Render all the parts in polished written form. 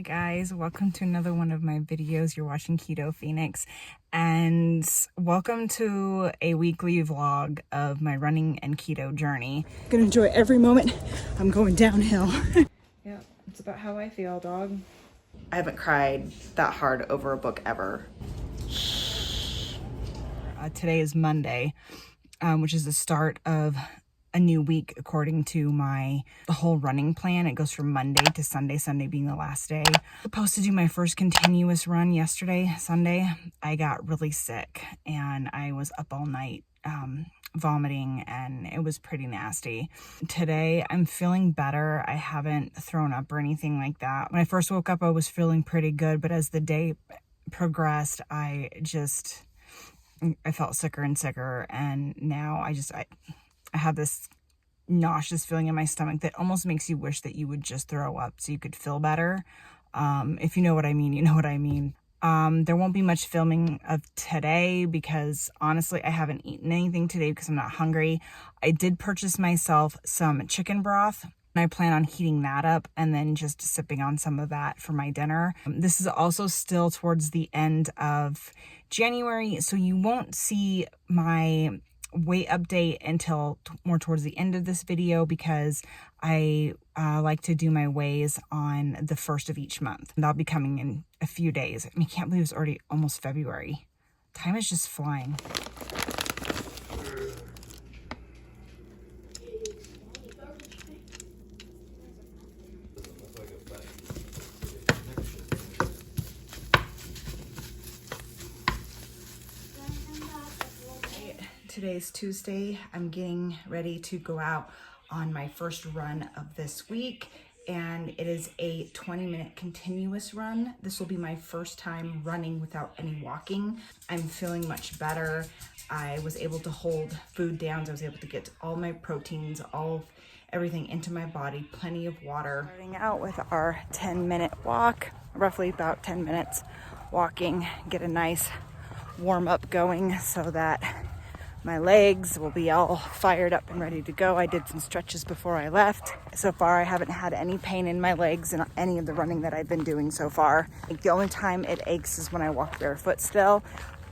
Hi guys, welcome to another one of my videos. You're watching Keto Phoenix, and welcome to a weekly vlog of my running and keto journey. Gonna enjoy every moment. I'm going downhill. Yeah, it's about how I feel, dog. I haven't cried that hard over a book ever. Today is Monday, which is the start of a new week according to the whole running plan. It goes from Monday to Sunday, Sunday being the last day. I was supposed to do my first continuous run yesterday, Sunday. I got really sick and I was up all night vomiting, and it was pretty nasty. Today I'm feeling better. I haven't thrown up or anything like that. When I first woke up I was feeling pretty good, but as the day progressed I felt sicker and sicker, and now I have this nauseous feeling in my stomach that almost makes you wish that you would just throw up so you could feel better. If you know what I mean, you know what I mean. There won't be much filming of today because honestly, I haven't eaten anything today because I'm not hungry. I did purchase myself some chicken broth, and I plan on heating that up and then just sipping on some of that for my dinner. This is also still towards the end of January, so you won't see my weight update until more towards the end of this video because I like to do my weighs on the first of each month. That'll be coming in a few days. I mean, I can't believe it's already almost February. Time is just flying. Today's Tuesday. I'm getting ready to go out on my first run of this week, and it is a 20-minute continuous run. This will be my first time running without any walking. I'm feeling much better. I was able to hold food down. So I was able to get all my proteins, everything into my body, plenty of water. Starting out with our 10-minute walk, roughly about 10 minutes walking, get a nice warm up going so that my legs will be all fired up and ready to go. I did some stretches before I left. So far, I haven't had any pain in my legs in any of the running that I've been doing so far. The only time it aches is when I walk barefoot still.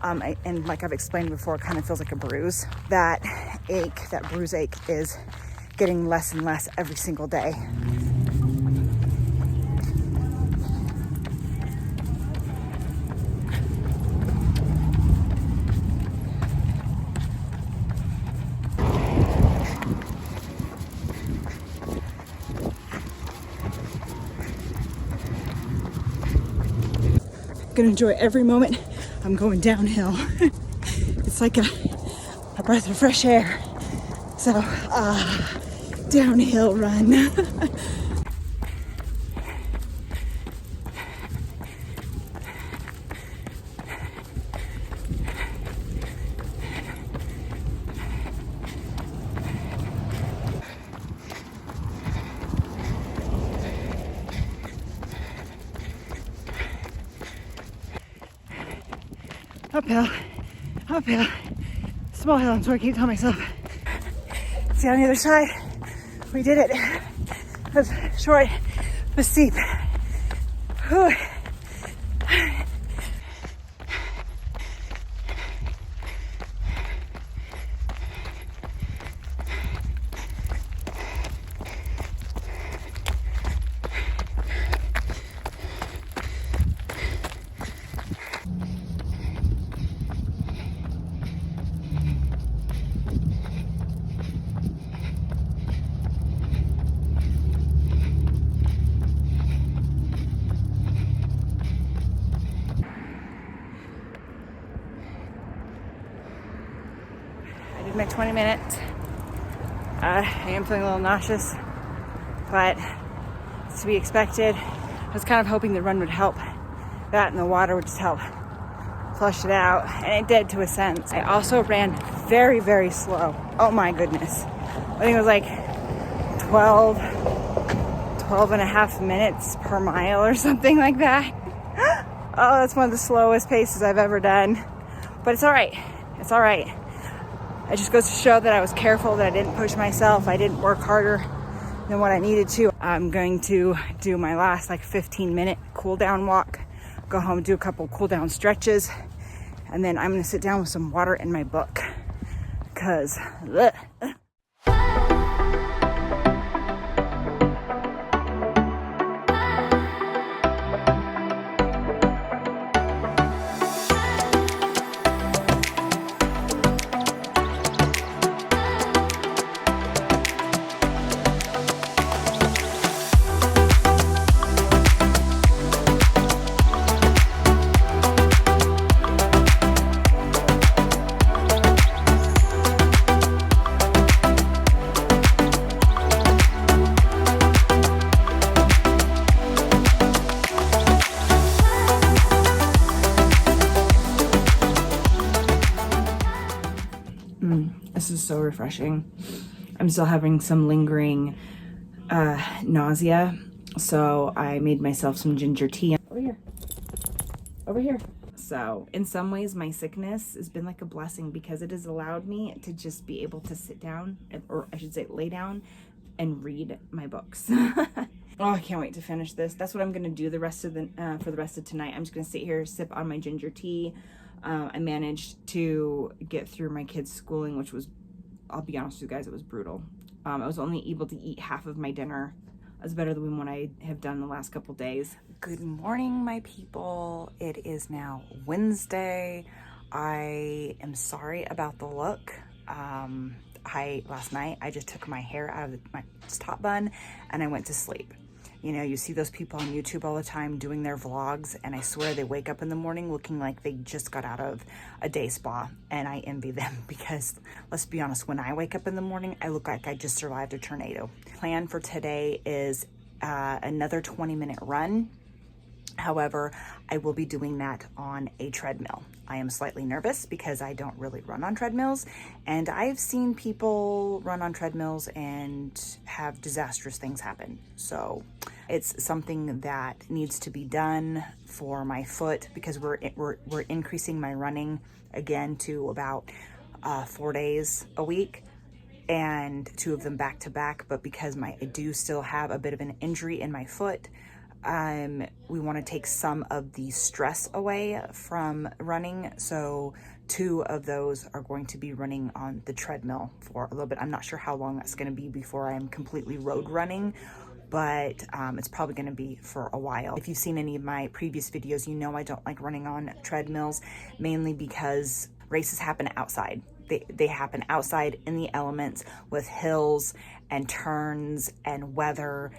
And like I've explained before, it kind of feels like a bruise. That bruise ache is getting less and less every single day. Gonna enjoy every moment. I'm going downhill. It's like a breath of fresh air. So, downhill run. Uphill, small hill. I'm sorry, I keep telling myself. See, on the other side, we did it. It was short but steep. Whew. My 20 minutes. I am feeling a little nauseous, but it's to be expected. I was kind of hoping the run would help that, and the water would just help flush it out, and it did to a sense. I also ran very, very slow. Oh my goodness. I think it was like 12 and a half minutes per mile or something like that. Oh, that's one of the slowest paces I've ever done, but it's all right. It's all right. It just goes to show that I was careful, that I didn't push myself, I didn't work harder than what I needed to. I'm going to do my last like 15-minute cool down walk, go home, do a couple cool down stretches, and then I'm gonna sit down with some water in my book, cause ugh. This is so refreshing. I'm still having some lingering nausea, so I made myself some ginger tea. Over here. So in some ways, my sickness has been like a blessing because it has allowed me to just be able to sit down, or I should say lay down and read my books. Oh, I can't wait to finish this. That's what I'm gonna do the rest of the for the rest of tonight. I'm just gonna sit here, sip on my ginger tea. I managed to get through my kids' schooling, which was, I'll be honest with you guys, it was brutal. I was only able to eat half of my dinner. It was better than what I have done the last couple days. Good morning, my people. It is now Wednesday. I am sorry about the look. Last night I just took my hair out of my top bun and I went to sleep. You know, you see those people on YouTube all the time doing their vlogs, and I swear they wake up in the morning looking like they just got out of a day spa, and I envy them because, let's be honest, when I wake up in the morning, I look like I just survived a tornado. Plan for today is another 20-minute run. However, I will be doing that on a treadmill. I am slightly nervous because I don't really run on treadmills, and I've seen people run on treadmills and have disastrous things happen. So it's something that needs to be done for my foot because we're increasing my running again to about 4 days a week, and 2 of them back to back. But because I do still have a bit of an injury in my foot, we want to take some of the stress away from running. So 2 of those are going to be running on the treadmill for a little bit. I'm not sure how long that's going to be before I'm completely road running, but it's probably going to be for a while. If you've seen any of my previous videos, you know I don't like running on treadmills, mainly because races happen outside. They happen outside in the elements with hills and turns and weather.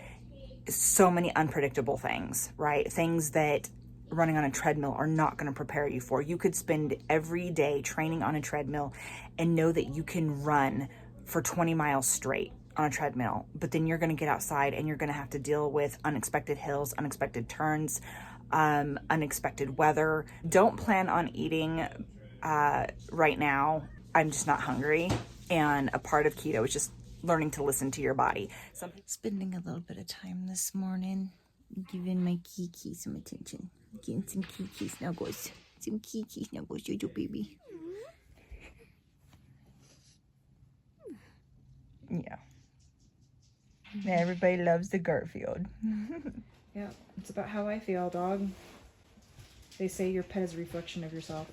So many unpredictable things, right? Things that running on a treadmill are not going to prepare you for. You could spend every day training on a treadmill and know that you can run for 20 miles straight on a treadmill, but then you're going to get outside and you're going to have to deal with unexpected hills, unexpected turns, unexpected weather. Don't plan on eating right now. I'm just not hungry, and a part of keto is just learning to listen to your body. So spending a little bit of time this morning giving my Kiki some attention. Getting some Kiki snuggles. Some Kiki snuggles, your baby. Yeah. Everybody loves the Garfield. Yeah, it's about how I feel, dog. They say your pet is a reflection of yourself.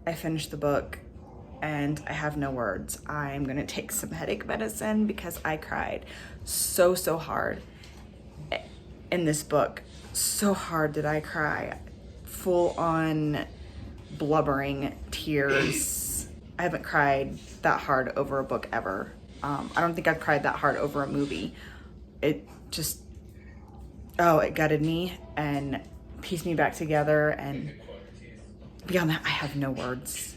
I finished the book and I have no words. I'm gonna take some headache medicine because I cried so hard in this book. So hard did I cry. Full on blubbering tears. I haven't cried that hard over a book ever. I don't think I've cried that hard over a movie. It just, it gutted me and pieced me back together, and beyond that, I have no words.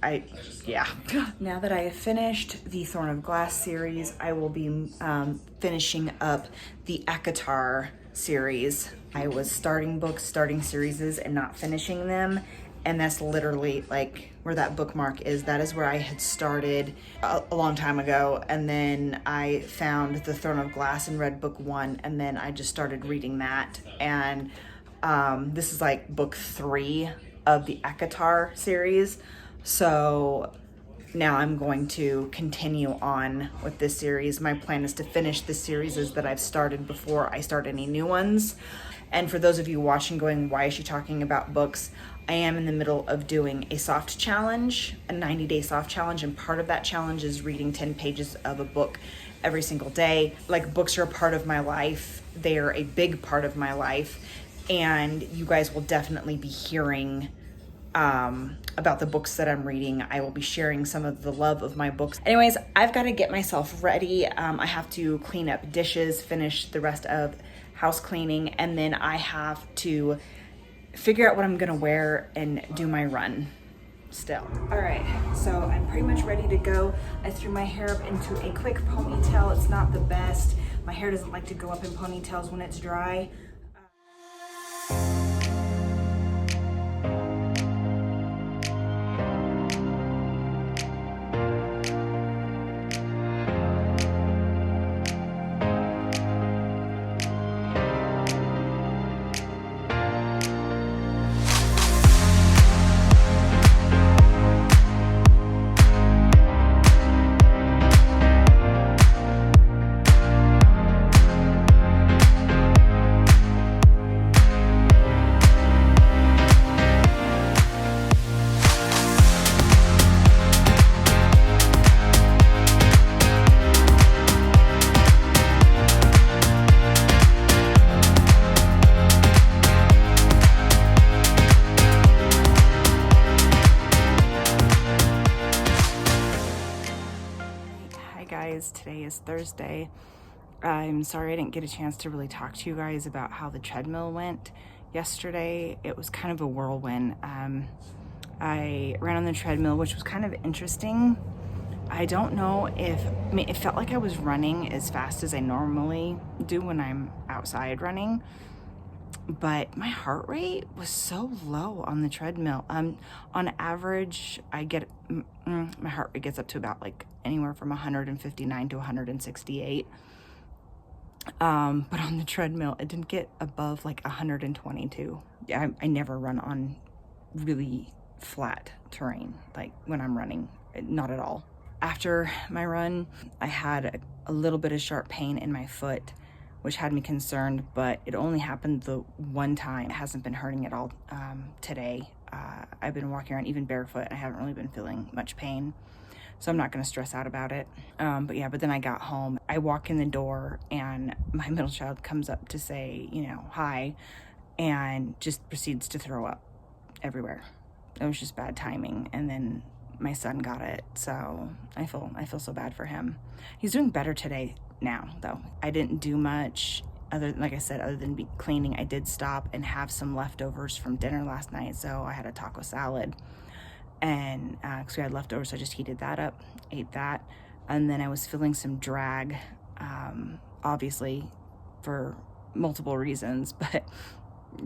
Now that I have finished the Thorn of Glass series, I will be finishing up the Akatar series. I was starting books, starting series, and not finishing them. And that's literally like where that bookmark is. That is where I had started a long time ago. And then I found the Throne of Glass and read book 1. And then I just started reading that. And this is like book 3 of the Akatar series. So now I'm going to continue on with this series. My plan is to finish the series that I've started before I start any new ones. And for those of you watching going, why is she talking about books? I am in the middle of doing a soft challenge, a 90-day soft challenge, and part of that challenge is reading 10 pages of a book every single day. Like, books are a part of my life. They are a big part of my life, and you guys will definitely be hearing about the books that I'm reading. I will be sharing some of the love of my books. Anyways, I've got to get myself ready. I have to clean up dishes, finish the rest of house cleaning, and then I have to figure out what I'm gonna wear and do my run still. All right, so I'm pretty much ready to go. I threw my hair up into a quick ponytail. It's not the best. My hair doesn't like to go up in ponytails when it's dry. Today is Thursday. I'm sorry I didn't get a chance to really talk to you guys about how the treadmill went yesterday. It was kind of a whirlwind. I ran on the treadmill, which was kind of interesting. I don't know it felt like I was running as fast as I normally do when I'm outside running, but my heart rate was so low on the treadmill. On average, my heart rate gets up to about like anywhere from 159 to 168. But on the treadmill, it didn't get above like 122. I never run on really flat terrain, like when I'm running, not at all. After my run, I had a little bit of sharp pain in my foot, which had me concerned, but it only happened the one time. It hasn't been hurting at all today. I've been walking around even barefoot. I haven't really been feeling much pain, so I'm not gonna stress out about it. But then I got home. I walk in the door and my middle child comes up to say, hi, and just proceeds to throw up everywhere. It was just bad timing. And then my son got it, so I feel so bad for him. He's doing better today now, though. I didn't do much other than cleaning. I did stop and have some leftovers from dinner last night, so I had a taco salad, and because we had leftovers, so I just heated that up, ate that, and then I was feeling some drag, obviously for multiple reasons, but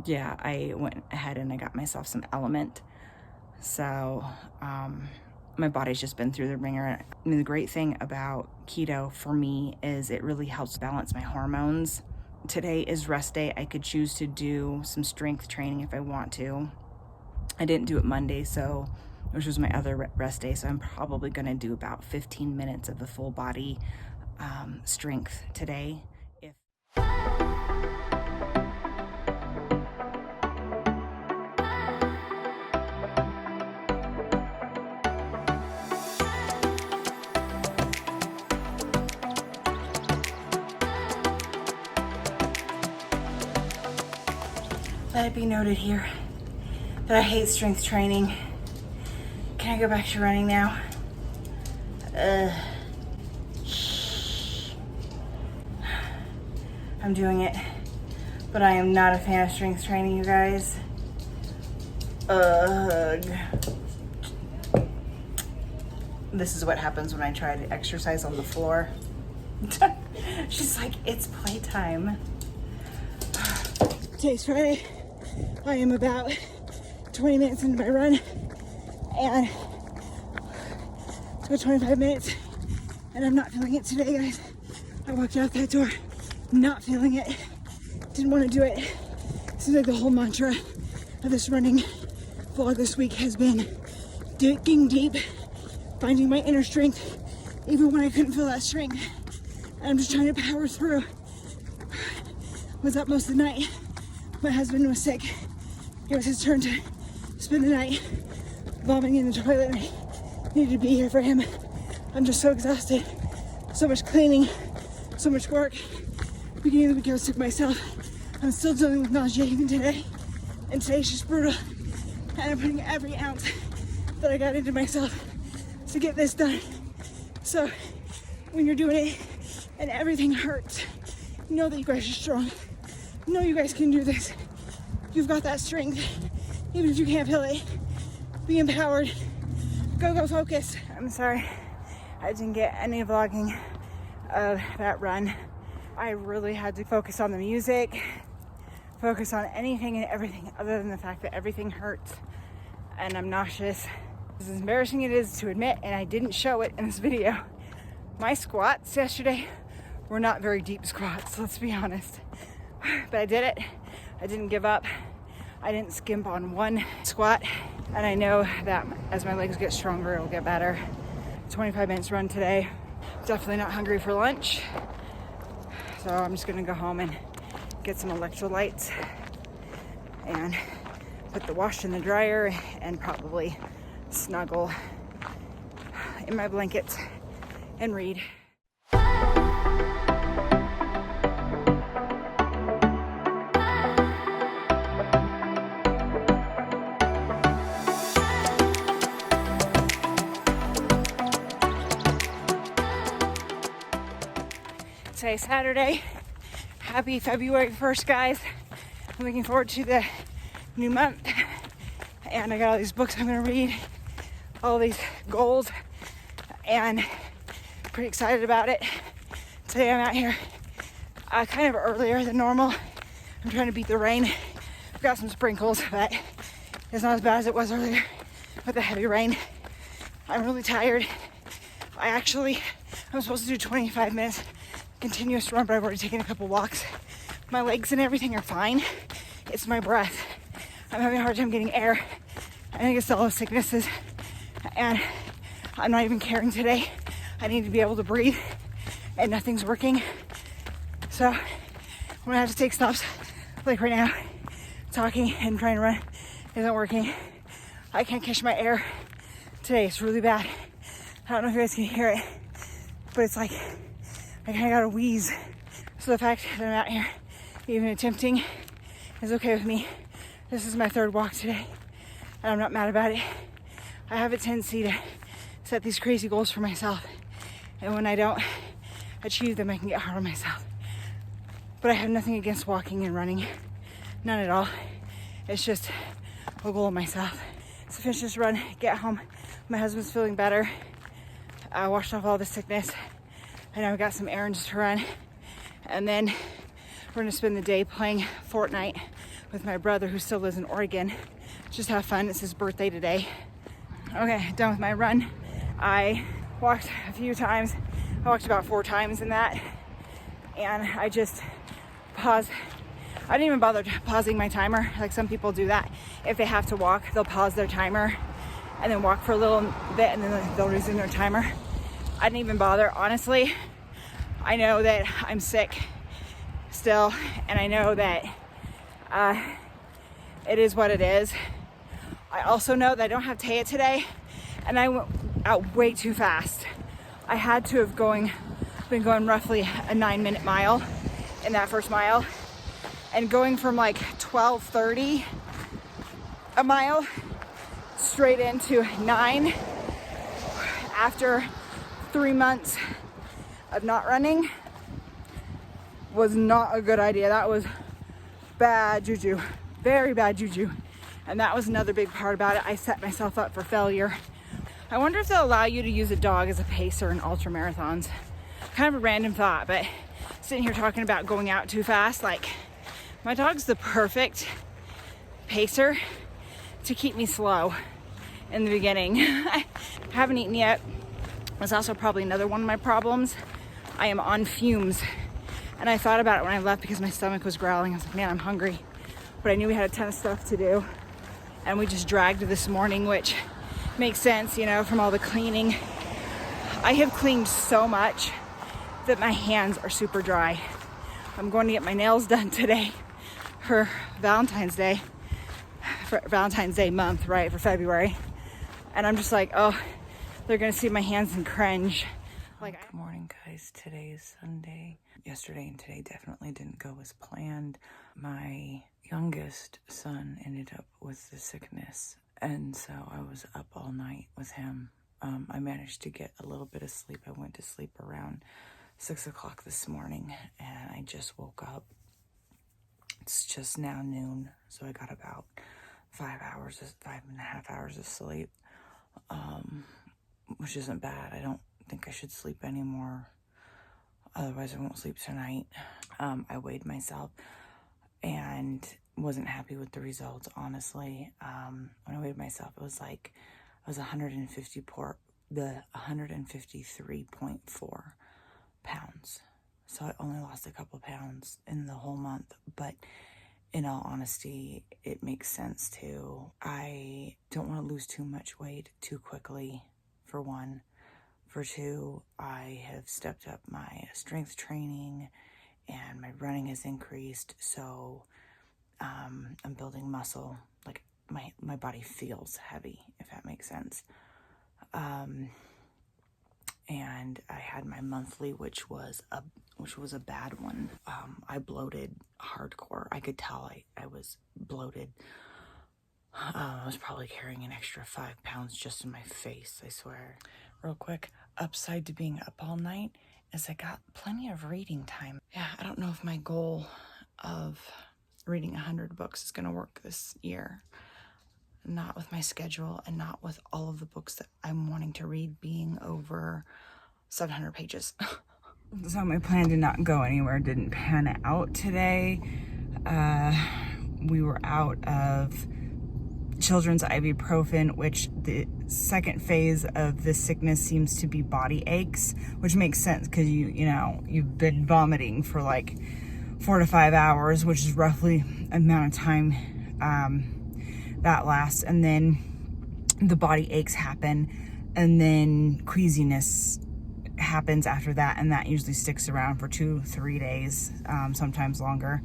yeah, I went ahead and I got myself some Element. So my body's just been through the ringer. I mean, the great thing about keto for me is it really helps balance my hormones. Today is rest day. I could choose to do some strength training if I want to. I didn't do it Monday, which was my other rest day, so I'm probably gonna do about 15 minutes of the full body strength today. Let it be noted here that I hate strength training. Can I go back to running now? I'm doing it, but I am not a fan of strength training, you guys. This is what happens when I try to exercise on the floor. She's like, it's playtime. Today's Friday. I am about 20 minutes into my run, and it's about 25 minutes, and I'm not feeling it today, guys. I walked out that door not feeling it. Didn't want to do it. Seems like the whole mantra of this running vlog this week has been digging deep, finding my inner strength, even when I couldn't feel that strength. And I'm just trying to power through. Was up most of the night. My husband was sick. It was his turn to spend the night vomiting in the toilet, and I needed to be here for him. I'm just so exhausted. So much cleaning, so much work. Beginning of the week I was sick myself. I'm still dealing with nausea even today. And today's just brutal. And I'm putting every ounce that I got into myself to get this done. So when you're doing it and everything hurts, know that you guys are strong. Know you guys can do this. You've got that strength. Even if you can't feel it, be empowered. Go focus. I'm sorry I didn't get any vlogging of that run. I really had to focus on the music, focus on anything and everything other than the fact that everything hurts and I'm nauseous. As embarrassing it is to admit, and I didn't show it in this video, my squats yesterday were not very deep squats, let's be honest. But I did it. I didn't give up. I didn't skimp on one squat. And I know that as my legs get stronger, it'll get better. 25 minutes run today. Definitely not hungry for lunch. So I'm just gonna go home and get some electrolytes and put the wash in the dryer and probably snuggle in my blankets and read. Today's Saturday. Happy February 1st, guys. I'm looking forward to the new month. And I got all these books I'm gonna read, all these goals, and pretty excited about it. Today I'm out here kind of earlier than normal. I'm trying to beat the rain. I've got some sprinkles, but it's not as bad as it was earlier with the heavy rain. I'm really tired. I'm supposed to do 25 minutes continuous run, but I've already taken a couple walks. My legs and everything are fine. It's my breath. I'm having a hard time getting air. I think it's all the sicknesses, and I'm not even caring today. I need to be able to breathe, and nothing's working. So I'm gonna have to take stops, like right now. Talking and trying to run isn't working. I can't catch my air today. It's really bad. I don't know if you guys can hear it, but it's like I kind of got a wheeze. So the fact that I'm out here even attempting is okay with me. This is my third walk today, and I'm not mad about it. I have a tendency to set these crazy goals for myself, and when I don't achieve them, I can get hard on myself. But I have nothing against walking and running, none at all. It's just a goal of myself. So finish this run, get home. My husband's feeling better. I washed off all the sickness. And I've got some errands to run. And then we're gonna spend the day playing Fortnite with my brother who still lives in Oregon. Just have fun, it's his birthday today. Okay, done with my run. I walked a few times. I walked about 4 times in that. And I just paused. I didn't even bother pausing my timer. Like some people do that. If they have to walk, they'll pause their timer and then walk for a little bit and then they'll resume their timer. I didn't even bother. Honestly, I know that I'm sick still, and I know that it is what it is. I also know that I don't have Taya today, and I went out way too fast. I had to have been going roughly a 9-minute mile in that first mile, and going from like 12:30 a mile straight into 9 after 3 months of not running was not a good idea. That was bad juju, very bad juju. And that was another big part about it. I set myself up for failure. I wonder if they'll allow you to use a dog as a pacer in ultra marathons. Kind of a random thought, but sitting here talking about going out too fast, like my dog's the perfect pacer to keep me slow in the beginning. I haven't eaten yet. That's also probably another one of my problems. I am on fumes. And I thought about it when I left because my stomach was growling. I was like, man, I'm hungry. But I knew we had a ton of stuff to do. And we just dragged this morning, which makes sense, you know, from all the cleaning. I have cleaned so much that my hands are super dry. I'm going to get my nails done today for Valentine's Day. For Valentine's Day month, right, for February. And I'm just like, oh, they're gonna see my hands and cringe. Like, good morning, guys. Today is Sunday. Yesterday and today definitely didn't go as planned. My youngest son ended up with the sickness, and so I was up all night with him. I managed to get a little bit of sleep. I went to sleep around 6 o'clock this morning, and I just woke up. It's just now noon, so I got about 5.5 hours of sleep, which isn't bad. I don't think I should sleep anymore, otherwise I won't sleep tonight. I weighed myself and wasn't happy with the results, honestly. When I weighed myself, it was 153.4 pounds. So I only lost a couple pounds in the whole month, but in all honesty, it makes sense too. I don't want to lose too much weight too quickly, for one. For two, I have stepped up my strength training and my running has increased, so I'm building muscle. Like my body feels heavy, if that makes sense. And I had my monthly, which was a bad one. I bloated hardcore. I could tell I was bloated. I was probably carrying an extra 5 pounds just in my face, I swear. Real quick, upside to being up all night is I got plenty of reading time. Yeah, I don't know if my goal of reading 100 books is going to work this year. Not with my schedule and not with all of the books that I'm wanting to read being over 700 pages. So my plan to not go anywhere didn't pan out today. We were out of children's ibuprofen, which the second phase of this sickness seems to be body aches, which makes sense because you've been vomiting for like 4 to 5 hours, which is roughly the amount of time that lasts. And then the body aches happen, and then queasiness happens after that, and that usually sticks around for 2-3 days, sometimes longer.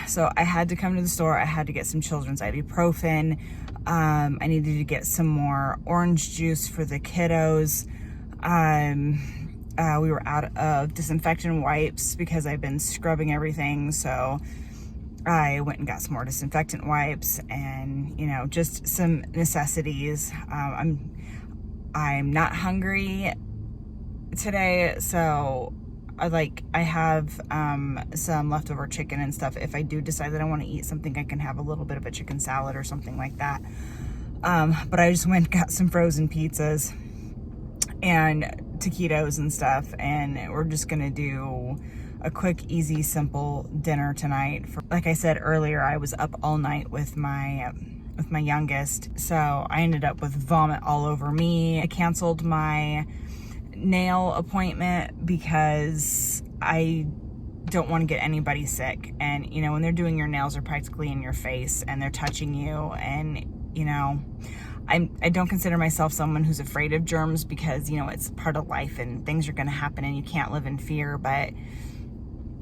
So I had to come to the store. I had to get some children's ibuprofen. I needed to get some more orange juice for the kiddos. We were out of disinfectant wipes because I've been scrubbing everything, so I went and got some more disinfectant wipes and, just some necessities. I'm not hungry today, so I have some leftover chicken and stuff. If I do decide that I want to eat something, I can have a little bit of a chicken salad or something like that. But I just went and got some frozen pizzas and taquitos and stuff, and we're just gonna do a quick, easy, simple dinner tonight. Like I said earlier, I was up all night with my youngest, so I ended up with vomit all over me. I canceled my nail appointment because I don't want to get anybody sick. And when they're doing your nails, they're practically in your face and they're touching you, and I don't consider myself someone who's afraid of germs because it's part of life and things are going to happen and you can't live in fear, but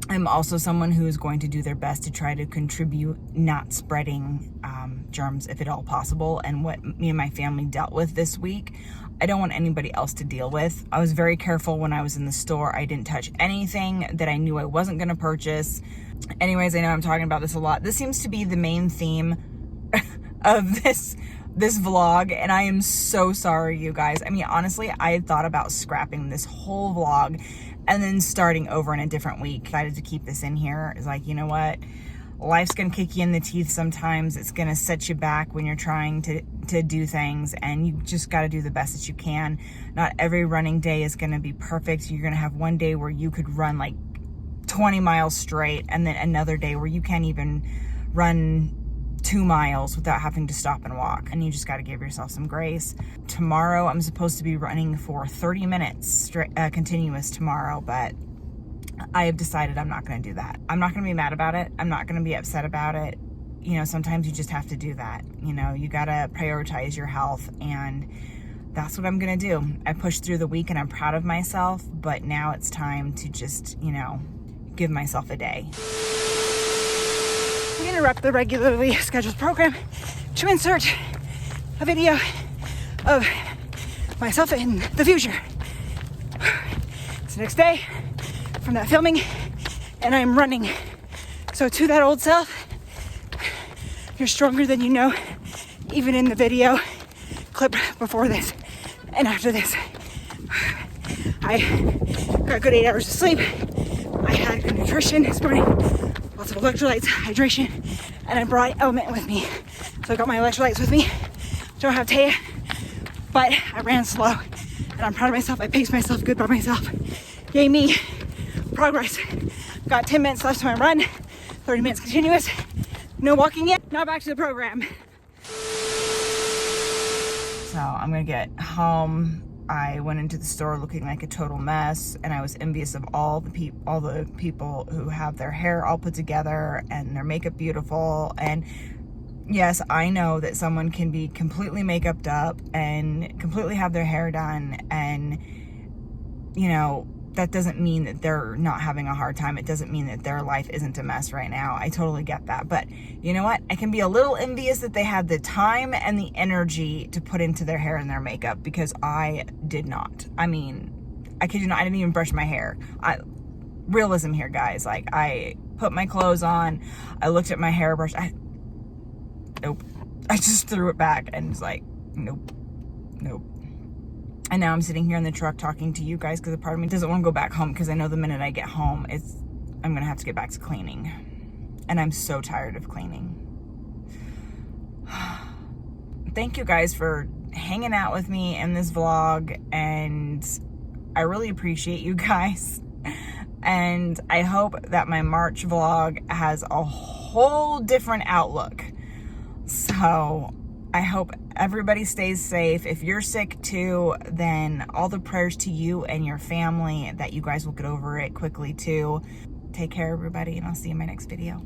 I'm also someone who is going to do their best to try to contribute not spreading germs if at all possible. And what me and my family dealt with this week, I don't want anybody else to deal with. I was very careful when I was in the store. I didn't touch anything that I knew I wasn't going to purchase. Anyways, I know I'm talking about this a lot. This seems to be the main theme of this vlog, and I am so sorry, you guys. I mean, honestly, I had thought about scrapping this whole vlog and then starting over in a different week. Decided to keep this in here. It's like, you know what? Life's gonna kick you in the teeth sometimes. It's gonna set you back when you're trying to do things, and you just gotta do the best that you can. Not every running day is gonna be perfect. You're gonna have one day where you could run like 20 miles straight, and then another day where you can't even run 2 miles without having to stop and walk, and you just got to give yourself some grace. Tomorrow I'm supposed to be running for 30 minutes straight, continuous tomorrow, but I have decided I'm not going to do that. I'm not going to be mad about it. I'm not going to be upset about it. You know, sometimes you just have to do that. You know, you got to prioritize your health, and that's what I'm going to do. I pushed through the week and I'm proud of myself, but now it's time to just, you know, give myself a day. We interrupt the regularly scheduled program to insert a video of myself in the future. It's the next day from that filming, and I'm running. So to that old self, you're stronger than you know, even in the video clip before this and after this. I got a good 8 hours of sleep. I had good nutrition this morning, lots of electrolytes, hydration, and I brought Element with me. So I got my electrolytes with me. Don't have Taya, but I ran slow, and I'm proud of myself. I paced myself good by myself. Yay me. Progress. Got 10 minutes left to my run, 30 minutes continuous. No walking yet. Now back to the program. So I'm gonna get home. I went into the store looking like a total mess, and I was envious of all the people who have their hair all put together and their makeup beautiful. And yes, I know that someone can be completely makeuped up and completely have their hair done, and you know, that doesn't mean that they're not having a hard time. It doesn't mean that their life isn't a mess right now. I totally get that. But you know what? I can be a little envious that they had the time and the energy to put into their hair and their makeup, because I did not. I mean, I kid you not, I didn't even brush my hair. Realism here, guys. Like, I put my clothes on, I looked at my hairbrush, nope. I just threw it back and was like, nope. And now I'm sitting here in the truck talking to you guys because a part of me doesn't want to go back home, because I know the minute I get home, I'm going to have to get back to cleaning. And I'm so tired of cleaning. Thank you guys for hanging out with me in this vlog, and I really appreciate you guys. And I hope that my March vlog has a whole different outlook. So I hope everybody stays safe. If you're sick too, then all the prayers to you and your family, that you guys will get over it quickly too. Take care, everybody, and I'll see you in my next video.